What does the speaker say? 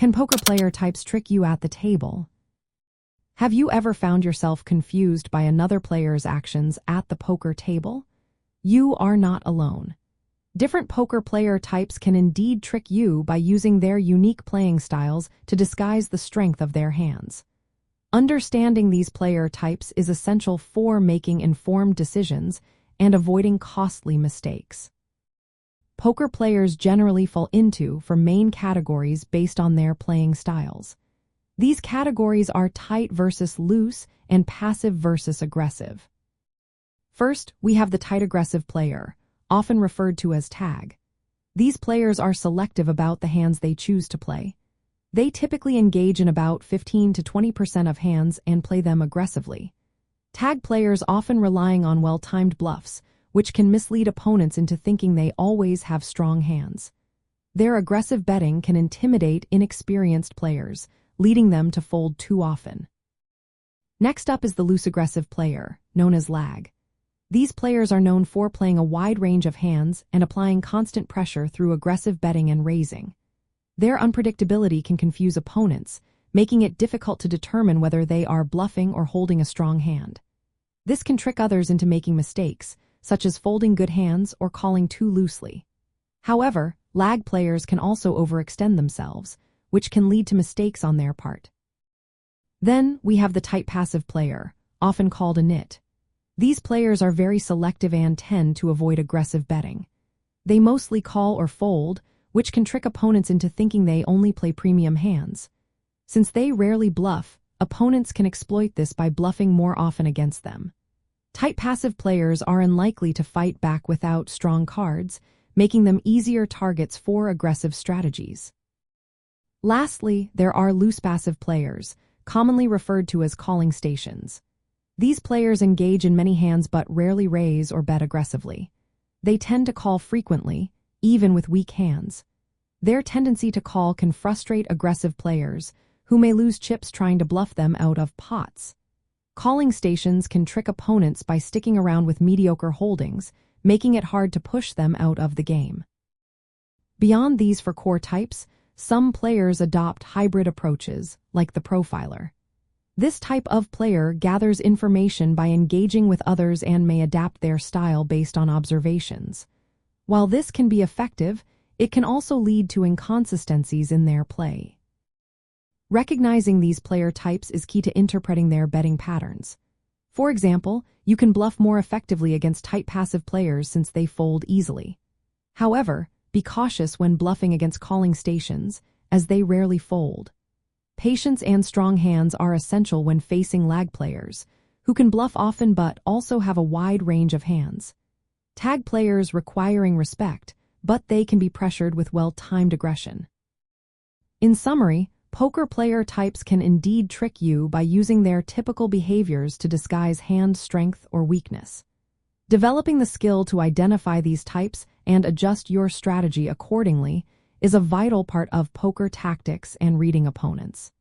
Can poker player types trick you at the table? Have you ever found yourself confused by another player's actions at the poker table? You are not alone. Different poker player types can indeed trick you by using their unique playing styles to disguise the strength of their hands. Understanding these player types is essential for making informed decisions and avoiding costly mistakes. Poker players generally fall into four main categories based on their playing styles. These categories are tight versus loose and passive versus aggressive. First, we have the tight aggressive player, often referred to as tag. These players are selective about the hands they choose to play. They typically engage in about 15 to 20% of hands and play them aggressively. Tag players often relying on well-timed bluffs, which can mislead opponents into thinking they always have strong hands. Their aggressive betting can intimidate inexperienced players, leading them to fold too often. Next up is the loose aggressive player, known as lag. These players are known for playing a wide range of hands and applying constant pressure through aggressive betting and raising. Their unpredictability can confuse opponents, making it difficult to determine whether they are bluffing or holding a strong hand. This can trick others into making mistakes, such as folding good hands or calling too loosely. However, lag players can also overextend themselves, which can lead to mistakes on their part. Then we have the tight passive player, often called a nit. These players are very selective and tend to avoid aggressive betting. They mostly call or fold, which can trick opponents into thinking they only play premium hands. Since they rarely bluff, opponents can exploit this by bluffing more often against them. Tight passive players are unlikely to fight back without strong cards, making them easier targets for aggressive strategies. Lastly, there are loose passive players, commonly referred to as calling stations. These players engage in many hands but rarely raise or bet aggressively. They tend to call frequently, even with weak hands. Their tendency to call can frustrate aggressive players, who may lose chips trying to bluff them out of pots. Calling stations can trick opponents by sticking around with mediocre holdings, making it hard to push them out of the game. Beyond these four core types, some players adopt hybrid approaches, like the profiler. This type of player gathers information by engaging with others and may adapt their style based on observations. While this can be effective, it can also lead to inconsistencies in their play. Recognizing these player types is key to interpreting their betting patterns. For example, you can bluff more effectively against tight passive players since they fold easily. However, be cautious when bluffing against calling stations, as they rarely fold. Patience and strong hands are essential when facing lag players, who can bluff often but also have a wide range of hands. Tag players requiring respect, but they can be pressured with well-timed aggression. In summary, poker player types can indeed trick you by using their typical behaviors to disguise hand strength or weakness. Developing the skill to identify these types and adjust your strategy accordingly is a vital part of poker tactics and reading opponents.